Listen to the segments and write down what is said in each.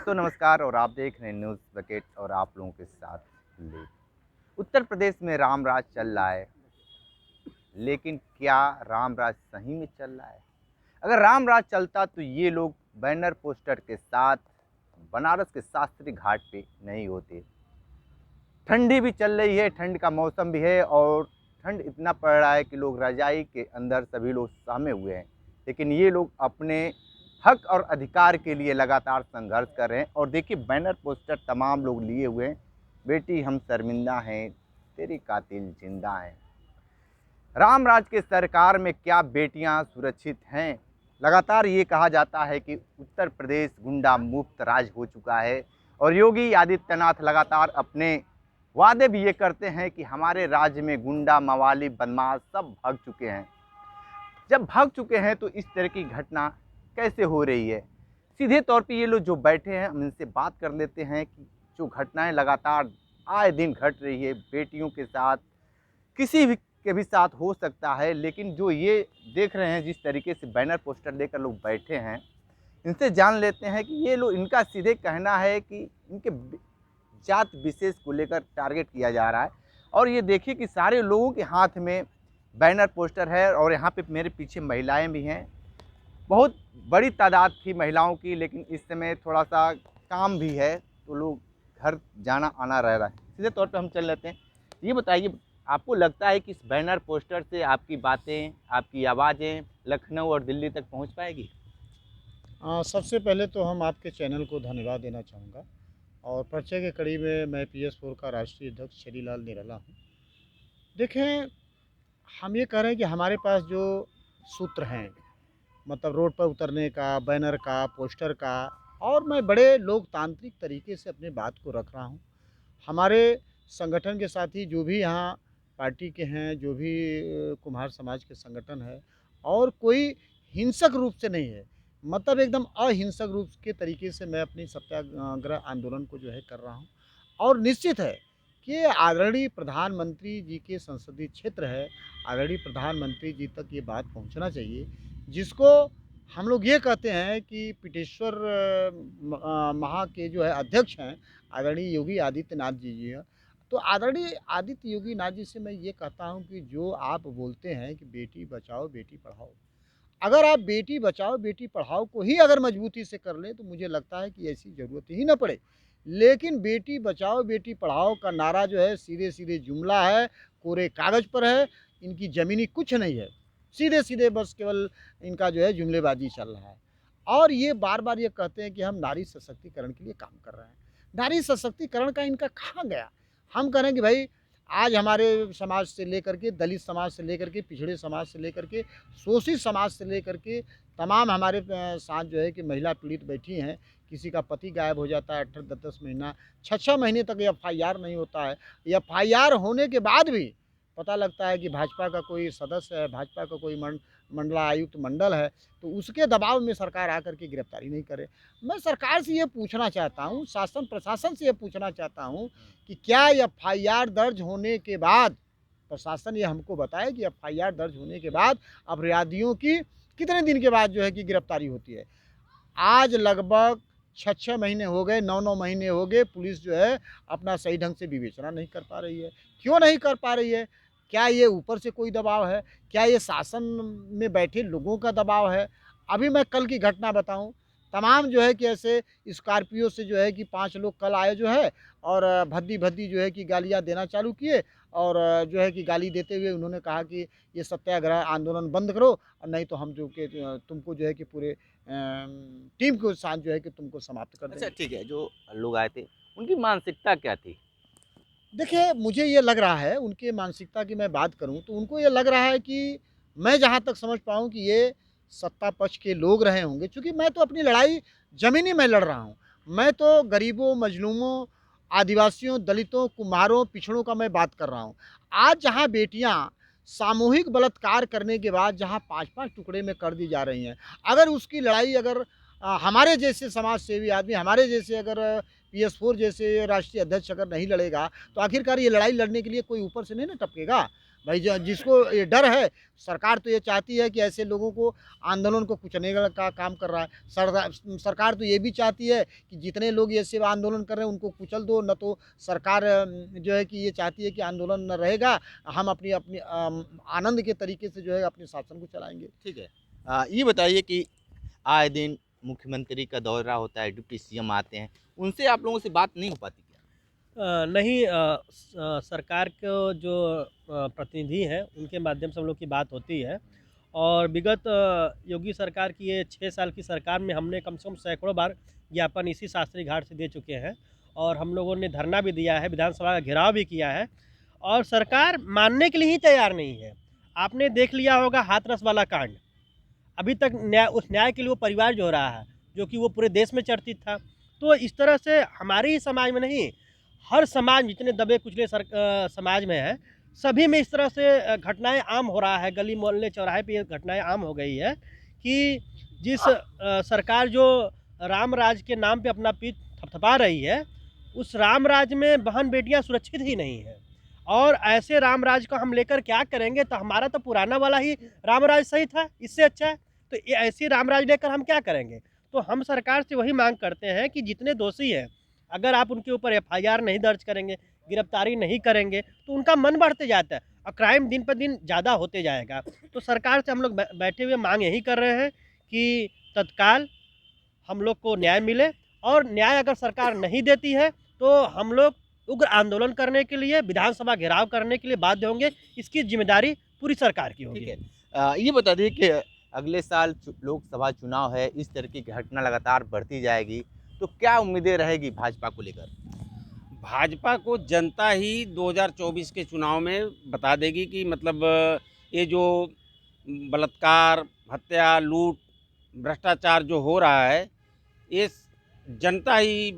दोस्तों नमस्कार और आप देख रहे हैं न्यूज़ बकेट और आप लोगों के साथ ले उत्तर प्रदेश में राम राज चल रहा है। लेकिन क्या राम राज सही में चल रहा है? अगर राम राज चलता तो ये लोग बैनर पोस्टर के साथ बनारस के शास्त्री घाट पे नहीं होते। ठंडी भी चल रही है, ठंड का मौसम भी है और ठंड इतना पड़ रहा है कि लोग रजाई के अंदर सभी लोग सहमे हुए हैं। लेकिन ये लोग अपने हक और अधिकार के लिए लगातार संघर्ष कर रहे हैं। और देखिए बैनर पोस्टर तमाम लोग लिए हुए हैं, बेटी हम शर्मिंदा हैं, तेरी कातिल जिंदा हैं। राम राज के सरकार में क्या बेटियां सुरक्षित हैं? लगातार ये कहा जाता है कि उत्तर प्रदेश गुंडा मुक्त राज हो चुका है और योगी आदित्यनाथ लगातार अपने वादे भी ये करते हैं कि हमारे राज्य में गुंडा मवाली बदमाश सब भाग चुके हैं। जब भाग चुके हैं तो इस तरह की घटना कैसे हो रही है? सीधे तौर पे ये लोग जो बैठे हैं हम इनसे बात कर लेते हैं कि जो घटनाएं लगातार आए दिन घट रही है बेटियों के साथ, किसी भी के भी साथ हो सकता है। लेकिन जो ये देख रहे हैं जिस तरीके से बैनर पोस्टर लेकर लोग बैठे हैं, इनसे जान लेते हैं कि ये लोग, इनका सीधे कहना है कि इनके जात विशेष को लेकर टारगेट किया जा रहा है। और ये देखिए कि सारे लोगों के हाथ में बैनर पोस्टर है और यहाँ पे मेरे पीछे महिलाएं भी हैं। बहुत बड़ी तादाद थी महिलाओं की, लेकिन इस समय थोड़ा सा काम भी है तो लोग घर जाना आना रह रहा है। सीधे तौर पे हम चल लेते हैं। ये बताइए, आपको लगता है कि इस बैनर पोस्टर से आपकी बातें, आपकी आवाज़ें लखनऊ और दिल्ली तक पहुंच पाएगी? सबसे पहले तो हम आपके चैनल को धन्यवाद देना चाहूँगा और परिचय के कड़ी में मैं PS4 का राष्ट्रीय अध्यक्ष छरीलाल निराला हूँ। देखें, हम ये कह रहे हैं कि हमारे पास जो सूत्र हैं, मतलब रोड पर उतरने का, बैनर का, पोस्टर का, और मैं बड़े लोकतांत्रिक तरीके से अपनी बात को रख रहा हूँ। हमारे संगठन के साथी जो भी यहाँ पार्टी के हैं, जो भी कुम्हार समाज के संगठन है, और कोई हिंसक रूप से नहीं है, मतलब एकदम अहिंसक रूप के तरीके से मैं अपनी सत्याग्रह आंदोलन को जो है कर रहा हूँ। और निश्चित है कि आदरणीय प्रधानमंत्री जी के संसदीय क्षेत्र है, आदरणीय प्रधानमंत्री जी तक ये बात पहुँचना चाहिए, जिसको हम लोग ये कहते हैं कि पिटेश्वर महा के जो है अध्यक्ष हैं आदरणीय योगी आदित्यनाथ जी हैं। तो आदरणीय आदित्य योगी नाथ जी से मैं ये कहता हूँ कि जो आप बोलते हैं कि बेटी बचाओ बेटी पढ़ाओ, अगर आप बेटी बचाओ बेटी पढ़ाओ को ही अगर मजबूती से कर लें तो मुझे लगता है कि ऐसी ज़रूरत ही ना पड़े। लेकिन बेटी बचाओ बेटी पढ़ाओ का नारा जो है सीधे-सीधे जुमला है, कोरे कागज़ पर है, इनकी ज़मीनी कुछ नहीं है। सीधे-सीधे बस केवल इनका जो है जुमलेबाज़ी चल रहा है। और ये बार-बार ये कहते हैं कि हम नारी सशक्तिकरण के लिए काम कर रहे हैं। नारी सशक्तिकरण का इनका कहाँ गया? हम कह रहे हैं कि भाई आज हमारे समाज से लेकर के, दलित समाज से लेकर के, पिछड़े समाज से लेकर के, शोषित समाज से लेकर के तमाम हमारे साथ जो है कि महिला पीड़ित बैठी हैं। किसी का पति गायब हो जाता है 8 10 महीना, 6 महीने तक FIR नहीं होता है। FIR होने के बाद भी पता लगता है कि भाजपा का कोई सदस्य है, भाजपा का कोई मंडलायुक्त मंडल है, तो उसके दबाव में सरकार आकर के गिरफ्तारी नहीं करे। मैं सरकार से ये पूछना चाहता हूँ, शासन प्रशासन से ये पूछना चाहता हूँ कि क्या FIR दर्ज होने के बाद, प्रशासन ये हमको बताए कि FIR दर्ज होने के बाद अपराधियों की कितने दिन के बाद जो है कि गिरफ्तारी होती है। आज लगभग 6 महीने हो गए, 9 महीने हो गए, पुलिस जो है अपना सही ढंग से विवेचना नहीं कर पा रही है। क्यों नहीं कर पा रही है? क्या ये ऊपर से कोई दबाव है? क्या ये शासन में बैठे लोगों का दबाव है? अभी मैं कल की घटना बताऊँ, तमाम जो है कि ऐसे स्कॉर्पियो से जो है कि 5 लोग कल आए जो है और भद्दी-भद्दी जो है कि गालियाँ देना चालू किए और जो है कि गाली देते हुए उन्होंने कहा कि ये सत्याग्रह आंदोलन बंद करो और नहीं तो हम जो कि तुमको जो है कि पूरे टीम के साथ जो है कि तुमको समाप्त कर अच्छा देंगे। ठीक है, जो लोग आए थे उनकी मानसिकता क्या थी? देखिए, मुझे ये लग रहा है उनकी मानसिकता की मैं बात करूँ तो उनको ये लग रहा है कि मैं जहाँ तक समझ पाऊँ कि ये सत्ता पक्ष के लोग रहे होंगे, चूँकि मैं तो अपनी लड़ाई ज़मीनी में लड़ रहा हूँ। मैं तो गरीबों, मजलूमों, आदिवासियों, दलितों, कुम्हारों, पिछड़ों का मैं बात कर रहा हूँ। आज जहाँ बेटियाँ सामूहिक बलात्कार करने के बाद जहाँ 5-5 टुकड़े में कर दी जा रही हैं, अगर उसकी लड़ाई अगर हमारे जैसे समाज सेवी आदमी, हमारे जैसे अगर PS4 जैसे राष्ट्रीय अध्यक्ष अगर नहीं लड़ेगा, तो आखिरकार ये लड़ाई लड़ने के लिए कोई ऊपर से नहीं ना टपकेगा। भाई जिसको ये डर है, सरकार तो ये चाहती है कि ऐसे लोगों को आंदोलन को कुचलने का काम कर रहा है। सरकार तो ये भी चाहती है कि जितने लोग ऐसे आंदोलन कर रहे हैं उनको कुचल दो, न तो सरकार जो है कि ये चाहती है कि आंदोलन न रहेगा, हम अपनी अपनी आनंद के तरीके से जो है अपने शासन को चलाएँगे। ठीक है। ये बताइए कि आए दिन मुख्यमंत्री का दौरा होता है, डिप्टी सीएम आते हैं, उनसे आप लोगों से बात नहीं हो पाती क्या? नहीं सरकार को जो प्रतिनिधि हैं उनके माध्यम से हम लोग की बात होती है और विगत योगी सरकार की ये 6 साल की सरकार में हमने कम से कम सैकड़ों बार ज्ञापन इसी शास्त्री घाट से दे चुके हैं और हम लोगों ने धरना भी दिया है, विधानसभा का घेराव भी किया है और सरकार मानने के लिए ही तैयार नहीं है। आपने देख लिया होगा हाथरस वाला कांड, अभी तक उस न्याय के लिए वो परिवार जो रहा है, जो कि वो पूरे देश में चर्चित था। तो इस तरह से हमारे ही समाज में नहीं, हर समाज जितने दबे कुचले समाज में है, सभी में इस तरह से घटनाएं आम हो रहा है। गली मोहल्ले चौराहे पे ये घटनाएं आम हो गई है कि जिस सरकार जो राम राज के नाम पे अपना पीठ थपथपा रही है, उस राम राज में बहन बेटियां सुरक्षित ही नहीं है और ऐसे राम राज को हम लेकर क्या करेंगे। तो हमारा तो पुराना वाला ही राम राज सही था, इससे अच्छा है, तो ये ऐसी राम राज लेकर हम क्या करेंगे। तो हम सरकार से वही मांग करते हैं कि जितने दोषी हैं, अगर आप उनके ऊपर एफआईआर नहीं दर्ज करेंगे, गिरफ्तारी नहीं करेंगे, तो उनका मन बढ़ते जाता है और क्राइम दिन पर दिन ज़्यादा होते जाएगा। तो सरकार से हम लोग बैठे हुए मांग यही कर रहे हैं कि तत्काल हम लोग को न्याय मिले और न्याय अगर सरकार नहीं देती है तो हम लोग उग्र आंदोलन करने के लिए, विधानसभा घेराव करने के लिए बाध्य होंगे। इसकी जिम्मेदारी पूरी सरकार की होगी। ठीक है। ये बता दिए कि अगले साल लोकसभा चुनाव है, इस तरह की घटना लगातार बढ़ती जाएगी, तो क्या उम्मीदें रहेगी भाजपा को लेकर? भाजपा को जनता ही 2024 के चुनाव में बता देगी कि मतलब ये जो बलात्कार, हत्या, लूट, भ्रष्टाचार जो हो रहा है, ये जनता ही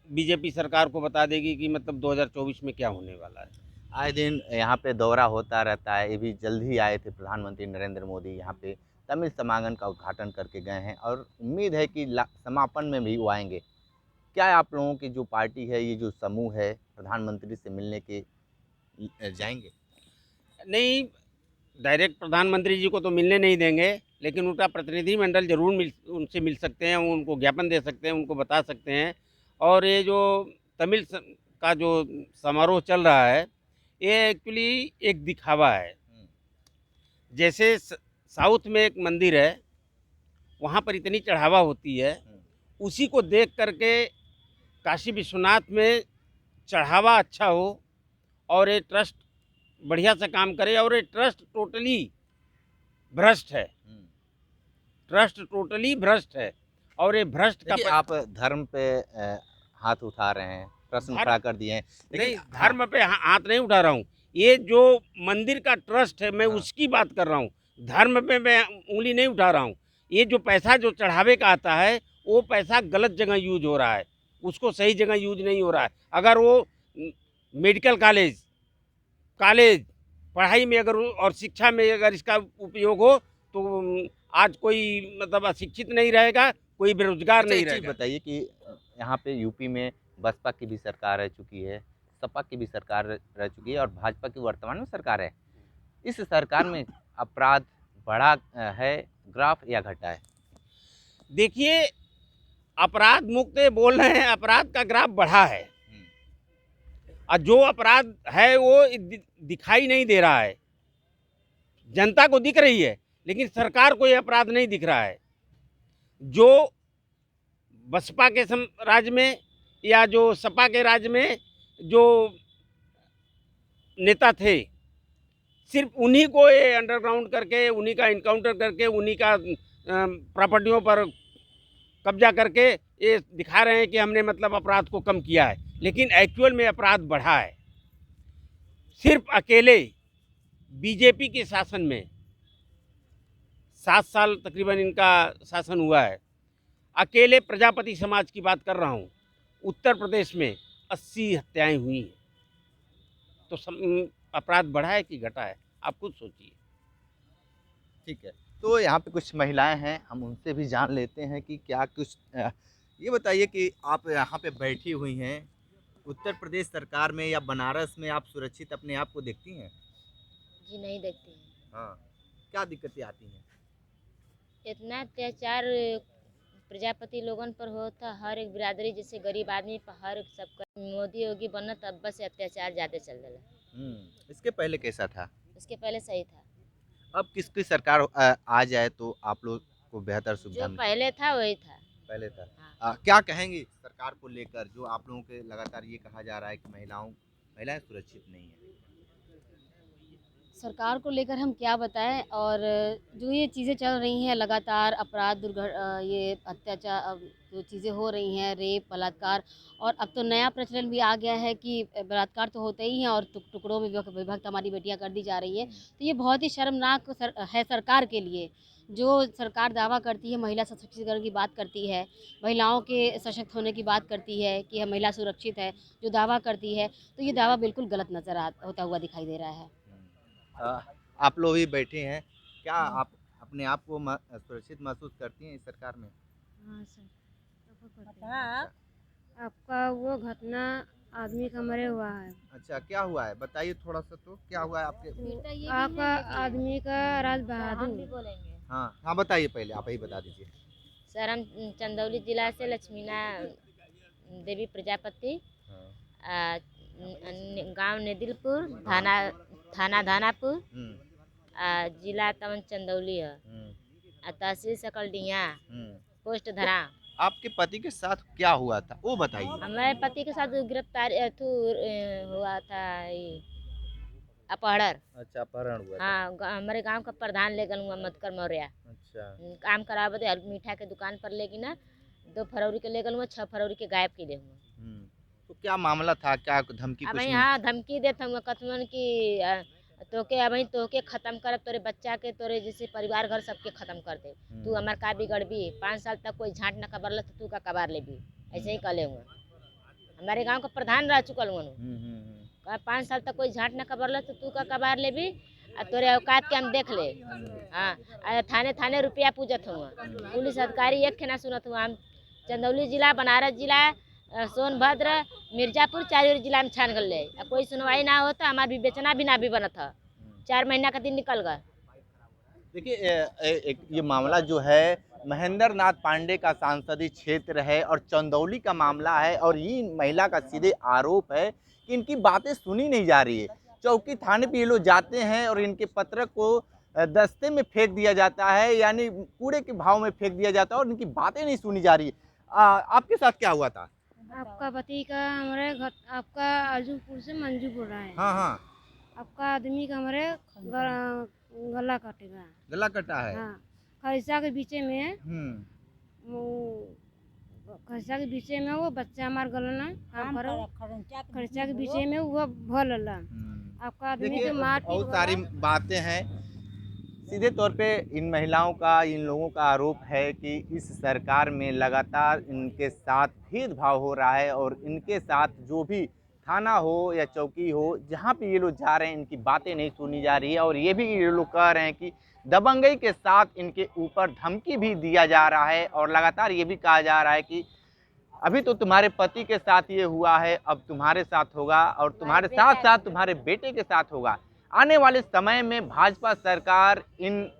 बीजेपी सरकार को बता देगी कि मतलब 2024 में क्या होने वाला है। आए दिन यहाँ पे दौरा होता रहता है, ये भी जल्द ही आए थे प्रधानमंत्री नरेंद्र मोदी यहाँ पे तमिल समागम का उद्घाटन करके गए हैं और उम्मीद है कि समापन में भी वो आएंगे। क्या आप लोगों की जो पार्टी है, ये जो समूह है, प्रधानमंत्री से मिलने के जाएंगे? नहीं, डायरेक्ट प्रधानमंत्री जी को तो मिलने नहीं देंगे, लेकिन उनका प्रतिनिधिमंडल जरूर उनसे मिल सकते हैं, उनको ज्ञापन दे सकते हैं, उनको बता सकते हैं। और ये जो तमिल का जो समारोह चल रहा है, ये एक्चुअली एक दिखावा है। जैसे साउथ में एक मंदिर है, वहाँ पर इतनी चढ़ावा होती है, उसी को देख करके काशी विश्वनाथ में चढ़ावा अच्छा हो और ये ट्रस्ट बढ़िया से काम करे। और ये ट्रस्ट टोटली भ्रष्ट है, ट्रस्ट टोटली भ्रष्ट है और ये भ्रष्ट का आप धर्म पे हाथ उठा रहे हैं, प्रश्न खड़ा कर दिए हैं। नहीं, धर्म पे हाथ नहीं उठा रहा हूँ, ये जो मंदिर का ट्रस्ट है मैं उसकी बात कर रहा हूँ, धर्म पे मैं उंगली नहीं उठा रहा हूँ। ये जो पैसा जो चढ़ावे का आता है, वो पैसा गलत जगह यूज हो रहा है, उसको सही जगह यूज नहीं हो रहा है। अगर वो मेडिकल कॉलेज पढ़ाई में अगर और शिक्षा में अगर इसका उपयोग हो तो आज कोई मतलब अशिक्षित नहीं रहेगा, कोई बेरोजगार नहीं रहेगा। बताइए कि यहाँ पे यूपी में बसपा की भी सरकार रह चुकी है, सपा की भी सरकार रह चुकी है और भाजपा की वर्तमान में सरकार है। इस सरकार में अपराध बढ़ा है ग्राफ या घटा है? देखिए, अपराध मुक्त बोल रहे हैं, अपराध का ग्राफ बढ़ा है और जो अपराध है वो दिखाई नहीं दे रहा है। जनता को दिख रही है लेकिन सरकार को ये अपराध नहीं दिख रहा है। जो बसपा के राज में या जो सपा के राज में जो नेता थे, सिर्फ उन्हीं को ये अंडरग्राउंड करके, उन्हीं का इनकाउंटर करके, उन्हीं का प्रॉपर्टियों पर कब्जा करके ये दिखा रहे हैं कि हमने मतलब अपराध को कम किया है, लेकिन एक्चुअल में अपराध बढ़ा है। सिर्फ अकेले बीजेपी के शासन में 7 साल तकरीबन इनका शासन हुआ है, अकेले प्रजापति समाज की बात कर रहा हूँ, उत्तर प्रदेश में 80 हत्याएं हुई हैं। तो अपराध बढ़ा है कि घटा है, आप खुद सोचिए। ठीक है, तो यहाँ पे कुछ महिलाएं हैं, हम उनसे भी जान लेते हैं कि क्या कुछ ये बताइए कि आप यहाँ पे बैठी हुई हैं, उत्तर प्रदेश सरकार में या बनारस में आप सुरक्षित अपने आप को देखती हैं? जी नहीं देखती हैं। हाँ, क्या दिक्कतें आती हैं? इतना अत्याचार प्रजापति लोगन पर होता, हर एक बिरादरी जैसे गरीब आदमी पर हर एक सबका। मोदी योगी बनत तब बस अत्याचार ज़्यादा चल रहा। इसके पहले कैसा था? उसके पहले सही था। अब किसकी सरकार आ जाए तो आप लोग को बेहतर सुविधा जो मिले? पहले था वही था। पहले था। हाँ। क्या कहेंगी सरकार को लेकर, जो आप लोगों के लगातार ये कहा जा रहा है कि महिलाएं सुरक्षित नहीं है? सरकार को लेकर हम क्या बताएं, और जो ये चीज़ें चल रही हैं लगातार, अपराध ये अत्याचार जो चीज़ें हो रही हैं, रेप बलात्कार, और अब तो नया प्रचलन भी आ गया है कि बलात्कार तो होते ही हैं और टुकड़ों में विभक्त हमारी बेटियां कर दी जा रही है। तो ये बहुत ही शर्मनाक है सरकार के लिए। जो सरकार दावा करती है, महिला सशक्तिकरण की बात करती है, महिलाओं के सशक्त होने की बात करती है कि महिला सुरक्षित है, जो दावा करती है, तो ये दावा बिल्कुल गलत होता हुआ दिखाई दे रहा है। आप लोग भी बैठे हैं, क्या आप अपने आप को सुरक्षित महसूस करती हैं इस सरकार में? हाँ सर, आपका वो घटना आदमी का मरे हुआ है। अच्छा, क्या हुआ है बताइए थोड़ा सा, तो क्या हुआ है आपके? आपका आदमी का राज बहादुर। बोलेंगे हाँ बताइए, पहले आप ही बता दीजिए। सर, हम चंदौली जिला से लक्ष्मीना देवी प्रजापति, गांव नेदिलपुर, थाना धानापुर, जिला तवन चंदौली है, तहसील सकलडिया, पोस्ट धरा। आपके पति के साथ क्या हुआ था वो बताइए। हमारे पति के साथ गिरफ्तार हुआ था, अपहरण। अच्छा, अपहरण हुआ था। हाँ, हमारे गांव का प्रधान ले गए हुआ मधुकर मौर्य। अच्छा, काम करावे दे मीठा के दुकान पर लेगी ना, 2 फरवरी के ले गए हुआ, 6 फरवरी के गायब के लिए हुआ। तो क्या मामला था, क्या धमकी? अब हाँ, धमकी देता हूँ कथमन की तोके अब तोके खत्म कर, तोरे बच्चा के, तोरे जैसे परिवार घर सबके खत्म कर दे। तू हमार का बिगड़बी, 5 साल तक कोई झांट न कबर ले तो तू का कबार लेबी, ऐसे ही कले हुआ। हमारे गांव का प्रधान रह चुकल हुआ, 5 साल तक कोई झांट न कबर ले तो तू का कबार लेबी, और तोरे औकात के हम देख ले। हाँ, थाने रुपया पूजत हुआ, पुलिस अधिकारी एक ना सुनत हुआ। हम चंदौली जिला, बनारस जिला, सोनभद्र, मिर्जापुर, 4 जिला में छान गए, कोई सुनवाई ना होता। हमारा भी बेचना भी ना भी बना था, 4 महीना का दिन निकल गया। देखिए, ये मामला जो है महेंद्र नाथ पांडे का सांसदीय क्षेत्र है और चंदौली का मामला है, और ये महिला का सीधे आरोप है कि इनकी बातें सुनी नहीं जा रही है। चौकी थाने पे ये लोग जाते हैं और इनके पत्रक को दस्ते में फेंक दिया जाता है, यानी कूड़े के भाव में फेंक दिया जाता है, और इनकी बातें नहीं सुनी जा रही है। आपके साथ क्या हुआ था? आपका पति का हमारे घर, आपका आजूपुर से मंजू बोल रहा है। हाँ, आपका आदमी का हमारे गला कटेगा। गला कटा है? हाँ, खर्चा के बीचे में खर्चा के बीचे में वो बच्चा हमारे गला खर्चा के बीचे में वो भल आपका आदमी के मार पीट। बहुत सारी बातें हैं। सीधे तौर पे इन महिलाओं का, इन लोगों का आरोप है कि इस सरकार में लगातार इनके साथ भेदभाव हो रहा है, और इनके साथ जो भी थाना हो या चौकी हो, जहाँ पे ये लोग जा रहे हैं, इनकी बातें नहीं सुनी जा रही है। और ये भी ये लोग कह रहे हैं कि दबंगई के साथ इनके ऊपर धमकी भी दिया जा रहा है, और लगातार ये भी कहा जा रहा है कि अभी तो तुम्हारे पति के साथ ये हुआ है, अब तुम्हारे साथ होगा, और तुम्हारे साथ साथ तुम्हारे बेटे के साथ होगा। आने वाले समय में भाजपा सरकार इन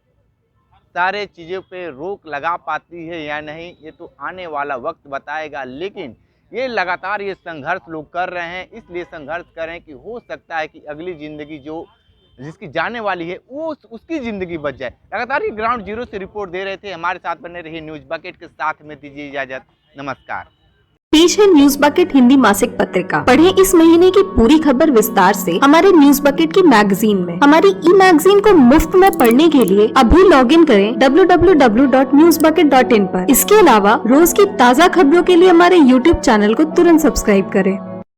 सारे चीज़ों पे रोक लगा पाती है या नहीं, ये तो आने वाला वक्त बताएगा। लेकिन ये लगातार ये संघर्ष लोग कर रहे हैं, इसलिए संघर्ष कर रहे हैं कि हो सकता है कि अगली ज़िंदगी जो जिसकी जाने वाली है वो उसकी ज़िंदगी बच जाए। लगातार ये ग्राउंड जीरो से रिपोर्ट दे रहे थे। हमारे साथ बने रहिए न्यूज़ बकेट के साथ में, दीजिए इजाज़त, नमस्कार। पेश है न्यूज बकेट हिंदी मासिक पत्रिका। पढ़ें इस महीने की पूरी खबर विस्तार से हमारे न्यूज बकेट की मैगजीन में। हमारी ई मैगजीन को मुफ्त में पढ़ने के लिए अभी लॉगिन करें www.newsbucket.in पर। इसके अलावा रोज की ताज़ा खबरों के लिए हमारे YouTube चैनल को तुरंत सब्सक्राइब करें।